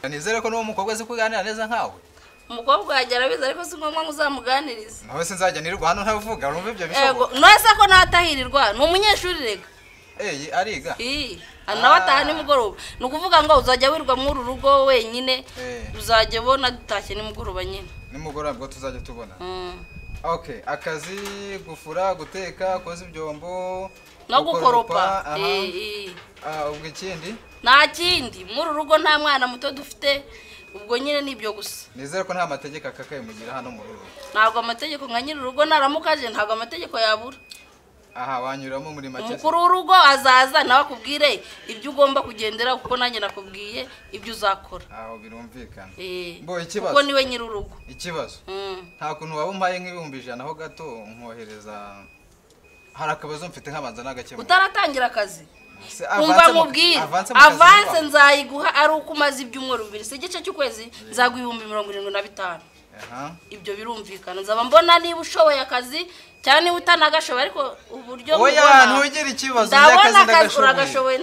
Nizere ko n'uwo mukobwa azi kuganira neza nkawe. Umukobwa yagera biza ariko si ngombwa muzamuganiriza. Nawe sinzajya nirirwa hano ntavuga urumva ibyo bishoboka. Yego, nose ko natahirirwa ni umunyeshuri rega. Ariga. Nawe ataha nimugoroba. Nukuvuga ngo uzajya wirwa muri rugo wenyine. Uzajya bona dutashye nimugoroba nyine. Nimugoroba bwo tuzajya tubona. Okay, akazi gufura, guteka, koza ibyombo, no gukoropa. Ubwo ikindi? Nta kindi, muri rugo nta mwana muto dufite. Ubwo nyine nibyo gusa. Nizere ko nta mategeko akakaye mugira hano mu rugo. Ntabwo amategeko nka nyiri urugo naramukaje ntabwo amategeko yabura. Wanyuramo muri make. Umukuru w'urugo azaza nawe akubwire ibyo ugomba kugendera kuko nanjye nakubwiye ibyo uzakora. Birumvikana. Bo ikibazo. Kuko niwe nyiri urugo. Ikibazo. Nta kuntu waba umpaye nk'ibihumbi 100 ho gato nkohereza. Hari akabazo mfite nkabanza n'agakemura. Utaratangira akazi. Umva mubwire avance nzayiguha ari uko umaze ibyumweru 2 se gice cy'ukwezi nzaguha 75. Ibyo birumvikana nzaba mbona niba ushoboye akazi cyane utanagashoboye ariko uburyo oya ntugire ikibazo y'akazi uragashoboye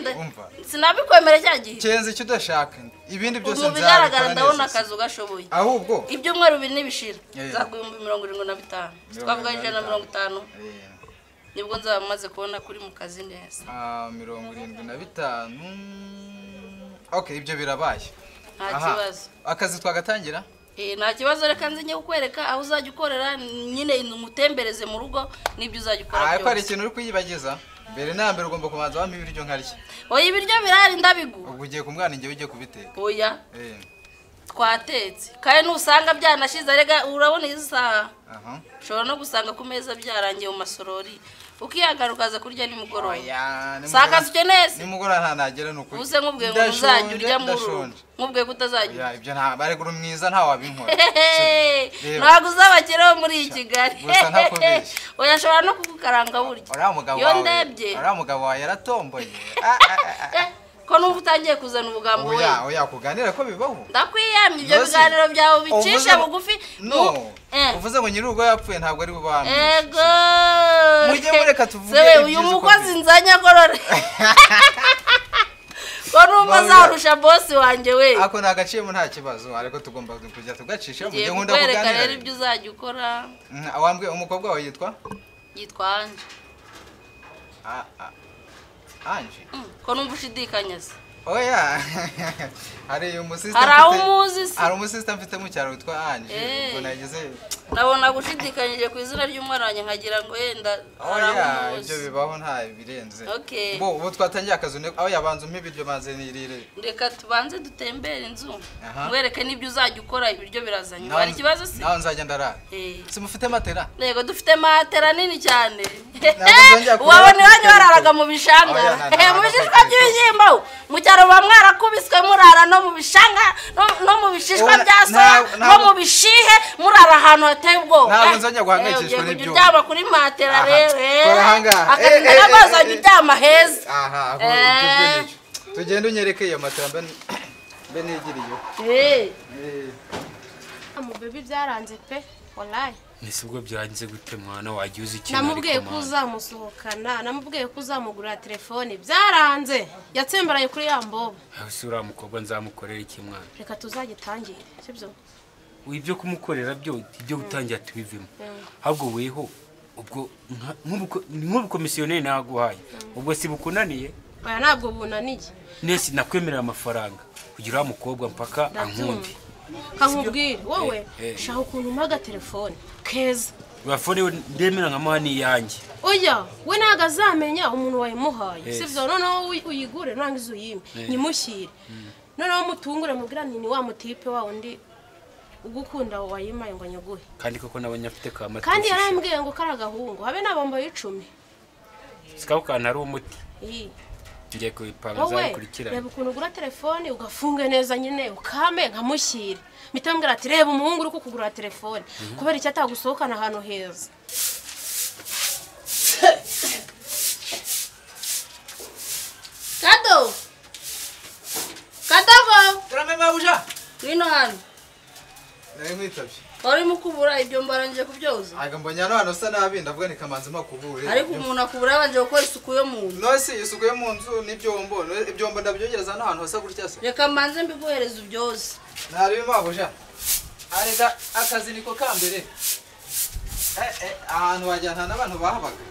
sinabikwemera cyagihe cyenze icyo udashaka ibindi byose nzabigaragara ndabona akazi ugashoboye ahubwo ibyumweru 2 nibishira nzaguha 75. Twavuga 150. Nibwo nzaba maze kubona kuri mu kazi neza. 75. Okay, ibyo birabaye. Nta kibazo. Akazi twagatangira? Nta kibazo reka nzinye kukwereka aho uzajya ukorera nyine umutembereze mu rugo nibyo uzajya ukora byose. Ariko ari ikintu uri kuyibagiza. Mbere na mbere ugomba kubanza wampa ibiryo nkarya. Oya ibiryo birari ndabigu. Ubwo ugiye kumwana ngiye ugiye kubiteka. Oya. Twatetse. Kandi nusanga byanashize rega urabona isa. Shobora no gusanga ku meza byarangiye mu masorori. Ukiyagarukaza kurya nimugoroba. Saka suke neza. Nimugoroba ntanagera nuko. Use nkubwe ngo uzajya urya mu nkubwe kutazajya. Ibyo nta baregura mwiza nta wabinkora. Ntago uzabakiraho muri Kigali. Gusa ntakubeshye. Oya shobora no kugukaranga burya. Yo ndebye. Ora mugabo wa yaratomboye. Ko numva utangiye kuzana ubugambo we. Oya kuganira ko bibaho. Ndakwiyamye ibyo biganiro byawe bicisha bugufi. Uvuze ngo nyirugo yapfuye ntabwo ari bubambe. Ego. Mujye mureka tuvuge. Sewe uyu mukozi nzanya gorore. Ko zarusha boss wanje we. Ako nagaciyemo nta kibazo ariko tugomba kujya tugacisha mu gihe nkunda kuganira. Reka rero ibyo uzajya ukora. Awambwe umukobwa wawe yitwa? Yitwa Anje. Anje. Ko numva ushidikanya se. Oya. Hari umusista mfite. Hari umusista mfite mu cyaro witwa Anje. Ubwo nageze. Nabona gushidikanyije ku izina ry'umwana wanjye nkagira ngo yenda oya ibyo bibaho nta birenze. Okay. Bo ubu twatangiye akazi aho yabanza umpe ibiryo banze nirire. Reka tubanze dutembere inzu. Mwereke nibyo uzajya ukora ibiryo birazanye. Hari ikibazo se? Naho nzajya ndarara. Simufite matera? Yego dufite matera nini cyane. Wabone wanyu bararaga mu bishanga. Mu bishishwa by'ibishyimbo. Mu cyaro bamwarakubiswe murara no mu bishanga no mu bishishwa bya soya no mu bishihe murara ahantu hateye ubwo. Ntabwo nzajya guhangayikishwa n'ibyo. Uryama kuri matera rero. Ahangaha. Akazina bazajya uryama heza. Tugenda unyereke iyo matera mbe nigiriye. Amu baby byaranze pe wallahi. Nese ubwo byanze gute mwana wagiye uzi ikintu namubwiye ko uzamusohokana namubwiye ko uzamugura telefone byaranze yatsembaraye kuri yambobo hasi ura mukobwa nzamukorera iki mwana reka tuzagitangire sibyo wibyo kumukorera byo ibyo gutangira tubivimo ahubwo weho ubwo nk'ubu komisiyoneri naguhaye ubwo si bukunaniye oya ntabwo bunaniye nese nakwemerera amafaranga kugira mukobwa mpaka ankumbi kankubwire wowe shaho ukuntu umaga telefone keza wafone ndemera nka mani yanjye oya we naga zamenya umuntu wayimuhaye sivyo noneho uyigure nangize uyime nyimushyire noneho mutungure mubwira nini wa mutipe wa undi ugukunda wayimaye ngo nyaguhe kandi koko nabonye afite kamata kandi yarambwiye ngo karagahungu habe nabambaye 10 sikawukana ari umuti ngiye kubipanga zakurikira reba ukuntu ugura telefone ugafunga neza nyine ukame nkamushyire mitambwira ati reba umuhungu uri kugura telefone kubera icyo atagusohokana ahantu heza Kadogo turame mabuja wino hano nari mwitabye wari mukubura ibyo mbarangije kubyoza aga mbonye hano usa nabi ndavuga ni kamanzi makubure ariko umuntu akubura yabanje gukora isuku yo mu nzu no si isuku yo mu nzu ibyombo ndabyogereza n'ahantu hasa gutya se reka manze mbiguhereza ubyoze nari mabuja arega akazi niko kambere ahantu wajyana n'abantu bahabaga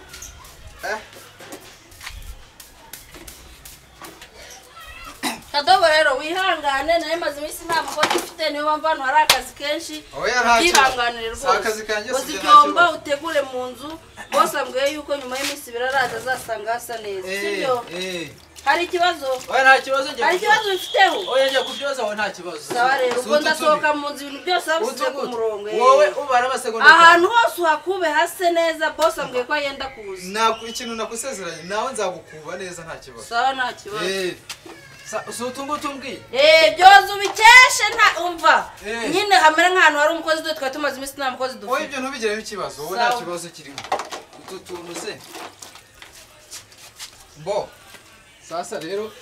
Kadobo rero wihangane naye maze iminsi nta mukozi ufite niyo mpamvu hano hari akazi kenshi yihanganire rwose ibyombo utegure mu nzu bose ambwiye yuko nyuma y'iminsi biraraza azasanga hasa neza sibyo hari ikibazo nta kibazo hari ikibazo mfiteho njya kubyoza wowe nta kibazo sawa rero ubwo ndasohoka mu nzu ibintu byose abisize ku murongo wowe ubara amasegonda ahantu hose uhakube hase neza bose ambwiye ko yenda kuza ikintu nakusezeranye nawe nzagukuba neza nta kibazo sawa nta kibazo usutungu tumbwiye byoza ubikeshe nta umva nyine hamera nk'ahantu hari umukozi dwe twari tumaze iminsi nta mukozi dufite wowe ibyo ntubigiremo ikibazo wowe nta kibazo kirimo utu tuntu se bo sasa rero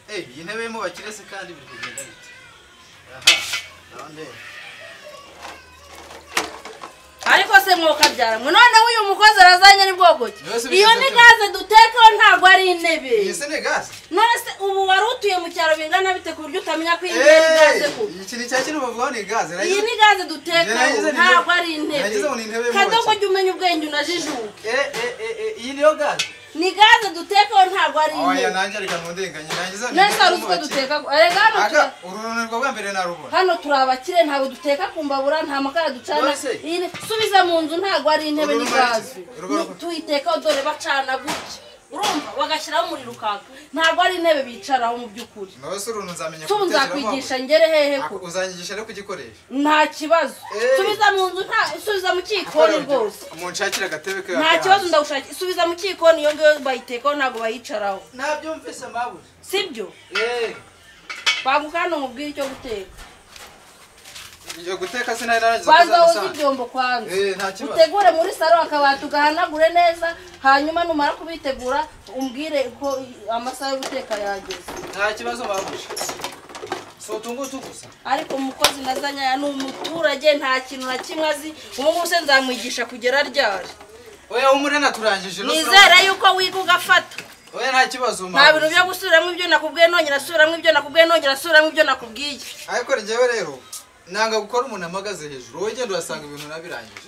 iyi ntebe mu bakire se kandi biri kugenda bite ariko se mwokabyara mwe noneho uyu mukozi arazanye ni bwoko ki iyo ni gaze dutekaho ntabwo ari intebe iyi se ni gaze none se ubu wari utuye mu cyaro bingana bite ku buryo utamenya ko iyi ni gaze ko iki ni cya kintu bavuga ni gaze iyi ni gaze dutekaho ntabwo ari intebe kadogo jya umenya ubwenge unajijuke iyi niyo gaze ni gaze dutekaho ntabwo ari intebe oya nanjye reka ntundenganye nangiza nese ari utwo duteka arega hano urunanirwa bwa mbere narubona hano turi abakire ntabwo duteka ku mbabura nta makara ducana subiza mu nzu ntabwo ari intebe ni gaze tuyitekaho dore bacana gutya urumva bagashyiraho umuriro ukaka ntabwo ari intebe bicaraho mu by'ukuri nose uruntu nzamenya tubu nzakwigisha ngere hehe ko uzanyigisha no kugikoresha nta kibazo subiza mu nzu subiza mu kikoni rwose umunshakira agatebe ke nta kibazo ndagushakira subiza mu kikoni iyo ngiyo bayitekaho ntabwo bayicaraho nabyumvise mabuze sibyo banguka hano mubwire icyo guteka iyo guteka sinari narangiza kwanza woza ibyombo kwanza utegure muri saro akabati ugahanagure neza hanyuma numara kubitegura umbwire ko amasaha yo guteka yageze nta kibazo babuje so tungutu gusa ariko umukozi nazanya ni umuturage nta kintu na kimwe azi ubu se nzamwigisha kugera ryari oya umurena turangije nizera yuko wiga ugafata oya nta kibazo nta bintu byo gusubiramo ibyo nakubwiye nongera asubiramo ibyo nakubwiye nongera asubiramo ibyo nakubwiye ariko njyewe rero nanga gukora umuntu amagaze hejuru wowe genda urasanga ibintu nabirangije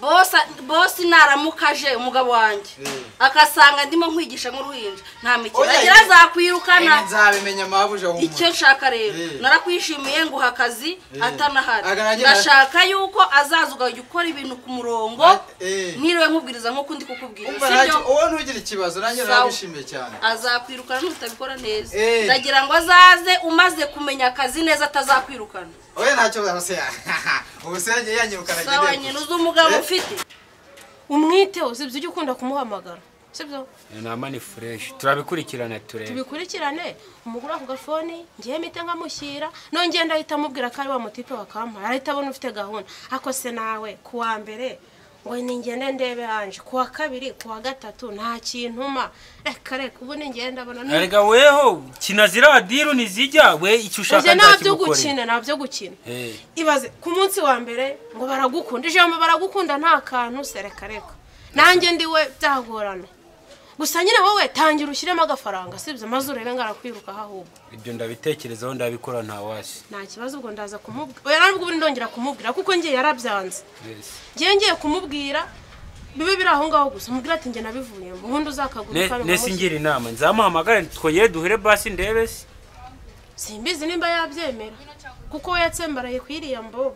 bosi naramukaje umugabo wanjye akasanga ndimo nkwigisha nk'uruhinja nta mikino agira azakwirukana nzabimenya mabuja humura icyo nshaka rero narakwishimiye nguha akazi atanahari ndashaka yuko azaza ugajya ukora ibintu ku murongo ntiriwe nkubwiriza nk'uko ndi kukubwira sibyo wowe ntugire ikibazo nanjye narabishimiye cyane azakwirukana nutabikora neza ndagira ngo azaze umaze kumenya akazi neza atazakwirukana oya ntacyo bose ubusenge yanyirukana gende sawa nyine uzi umugabo ufite umwiteho sibyo ujye ukunda kumuhamagara sibyo nama ni fresh turabikurikirana turebe tubikurikirane umugura ku gafoni ngiye mite nkamushyira nongeye ndahita mubwira ko ari wa mutipe wakampa arahita abona ufite gahunda ako se nawe kuwa mbere ngo ningende ndebe hanje kuwa kabiri kuwa gatatu nta kintuma reka ubu ningende abona erega weho kinazira wadiru nizijya we icyo ushaka ndakigukorera nabyo gukina ibaze ku munsi wa mbere ngo baragukunda ijambo baragukunda nta kantu se reka nanjye ndiwe byagorana gusa nyine wowe tangira ushyiremo agafaranga sibyo maze urebe ngarakwiruka ahubwo ibyo ndabitekerezaho ndabikora nta wasi nta kibazo ubwo ndaza kumubwira oya nubwo ubundi ndongera kumubwira kuko ngiye yarabyanze ngiye kumubwira bibe biri aho ngaho gusa mubwira ati nge nabivuyemo ubundi uzakagura nese ngira inama nzamuhamagare twongere duhere basi ndebe se simbizi nimba yabyemera kuko we yatsembaraye kwiriya mbobo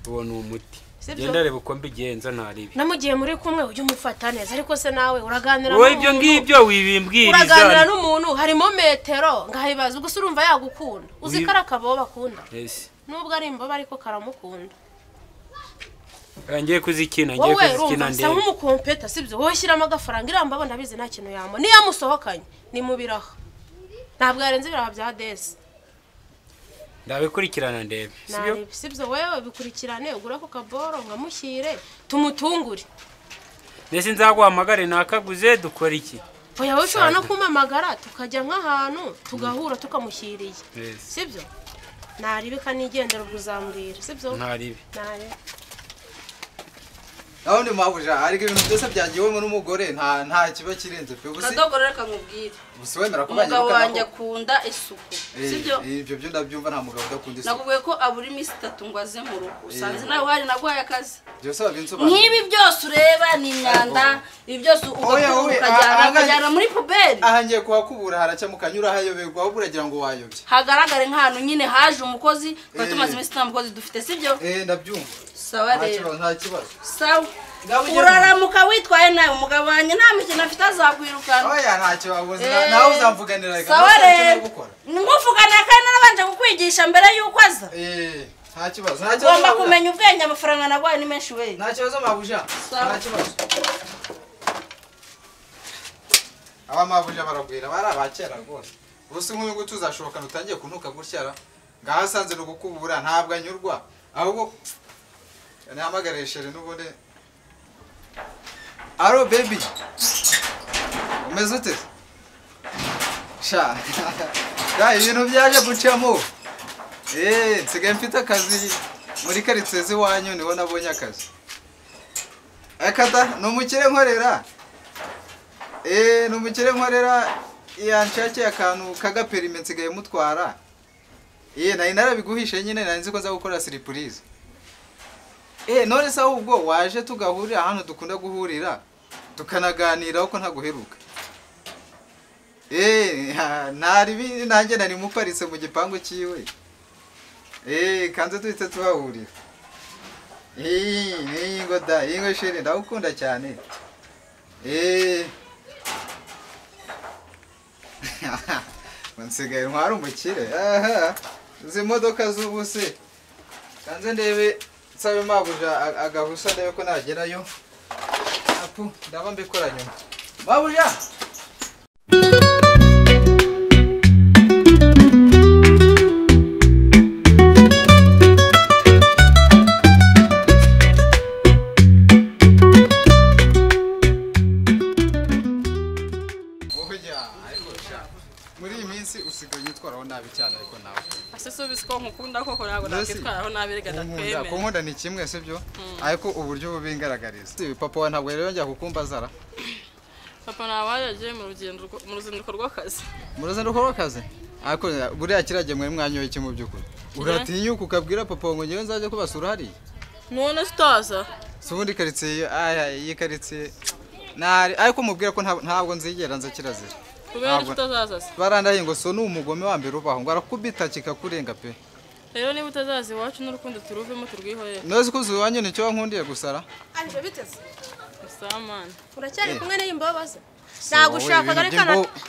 uwo ni umuti genda reba uko mbigenza ntaribi namugiye muri kumwe ujye umufata neza ariko se nawe uraganira wowe ibyo ngibyo wibimbwiriza uraganira n'umuntu harimo metero ngahibaza ubwo se urumva yagukunda uzi ko ari akabo bakunda nubwo ari imbobo ariko karamukunda ngiye kuzikina ngiye kuzikina ndende wowe nk'umukompeta sibyo wowe shyiramo agafaranga iramba abona bize nta kintu yamo niyo musohokanye ni mu biraha ntabwo yarenze ibiraha bya desi ndabikurikirana ndebe sibyo sibyo wewe bikurikirane ugura ko kaboro ngamushyire tumutungure nese nzaguhamagare nakaguze dukora iki oya wowe ushobora no kumamagara tukajya nk'ahantu tugahura tukamushyiriye sibyo naribika nigendera ubuzambwira sibyo ntaribe aho ndi mabuja ariko ibintu byose byagiwe n'umugore nta kiba kirenze pe busi kadogorera kamubwira busi wemera ko banyuka umugabo wanjye akunda isuku sibyo ibyo byo ndabyumva nta mugabo udakunda isuku nakubwiye ko abura iminsi 3 ngo aze mu rugo usanze nawe hari nagwaye akazi byose babinsobanura nk'ibi byose ureba ni imyanda ibi byose ukajyana muri puberi aha ngiye kuhakubura haracyamukanyura hayoberwa aho buragira ngo wayobye hagaragare nk'ahantu nyine haje umukozi twari tumaze iminsi nta mukozi dufite sibyo ndabyumva sawa rero nta kibazo sawa uraramuka witwaye nawe umugabo wanjye nta mikino afite azakwirukana oya ntacyo wabuze nawe uzamvuganira reka sawa rero nguvuganira kandi narabanje kukwigisha mbere y'uko aza nta kibazo ugomba kumenya ubwenge amafaranga nagwaye ni menshi we nta kibazo mabuja nta kibazo aba mabuja baragwira bari abakera rwose ubuse nk'uyu nguyu tuzashobokana utangiye kuntuka gutyara ngaho asanze no gukubura ntabwo anyurwa ahubwo nahamagareshere n'ubundi aro baby umeze ute sha ibintu byaje gucamo nsigaye mfite akazi muri karitsiye z'iwanyu niho nabonye akazi akada ni umukire nkorera ni umukire nkorera yanshakiye akantu k'agaperime nsigaye mutwara nari narabiguhishe nyine nari nzi ko nza gukora surprise none se ahubwo waje tugahurira hano dukunda guhurira tukanaganira uko ntaguheruka nanjye nari muparitse mu gipangu cyiwe kanze duhita tuhahurira ngo da ngo sheri ndagukunda cyane nsigaye ntwara umukire izi modoka z'ubuse kanze ndebe nsabe mabuja agahusa ndebe ko nagerayo ndaba mbikora nyuma mabuja muri iyi minsi usigaye yitwaraho nabi cyane ariko nawe ase ubisiko nkukunda koko ntabwo nakwitwaraho nabi rega ndakwemera kunkunda ni kimwe sibyo ariko uburyo bubingaragariza papa wa ntabwo rero yongera kukumbazara papa nawe yagiye mu ruzinduko rw'akazi mu ruzinduko rw'akazi ariko buriya kirage mwari mwanyoye iki mu by'ukuri uratinyuka ukabwira papa ngo ngewe nzaje kubasura hariya none sitaza si ubundi karitsiye iyi karitsiye ariko mubwira ko ntabwo nzigera nza kirazira kubera utazaza se barandaye ngo so ni umugome wa mbere ubaho ngo arakubita kikakurenga pe rero niba utazaza iwacu n'urukundo turuvemo turwihorera nozi kuzi iwanyu nicyo wankundiye gusara anje biteze usamana uracyari kumwe n'imbabazi nagushaka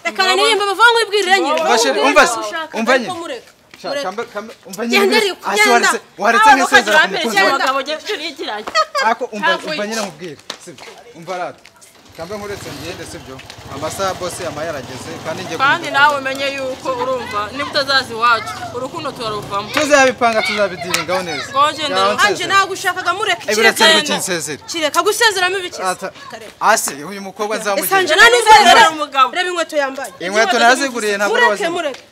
rekana n'imbabazi vuga ngo ibwirire nyine umva nyine umva nyine waretse nk'isezera ku mukunzi wawe umva nyine mubwire sibyo umva rata kambe nkuretse ngende sibyo amasaha bose amayarageze kandi nawe umenye yuko urumva niba utazazi iwacu urukundo turaruvamo tuzabipanga tuzabidiringaho neza anje nagushakaga mureke kireka gusezeramo ibiki ase uyu mukobwa nzamugira anje nanizezera umugabo reba inkweto yambaye inkweto naziguriye ntabwo mureke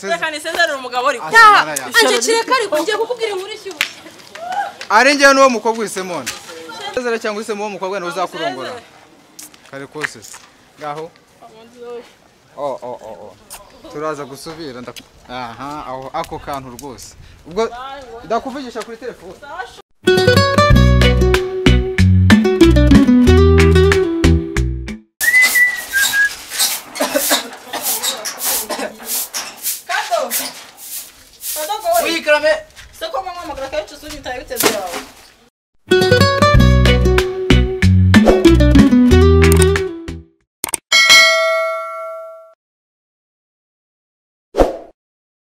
reka nisezerere umugabo ariko anje kireka ariko ngiye kukubwira inkuru ishyushye ari njyewe n'uwo mukobwa uhisemone sezera cyangwa uhisemo uwo mukobwa niwe uzakurongora kare kose ngaho turaza gusubira aho ako kantu rwose ubwo ndakuvugisha kuri telefone wikrame seko mama magara kacu sunyi tayo biteze yawe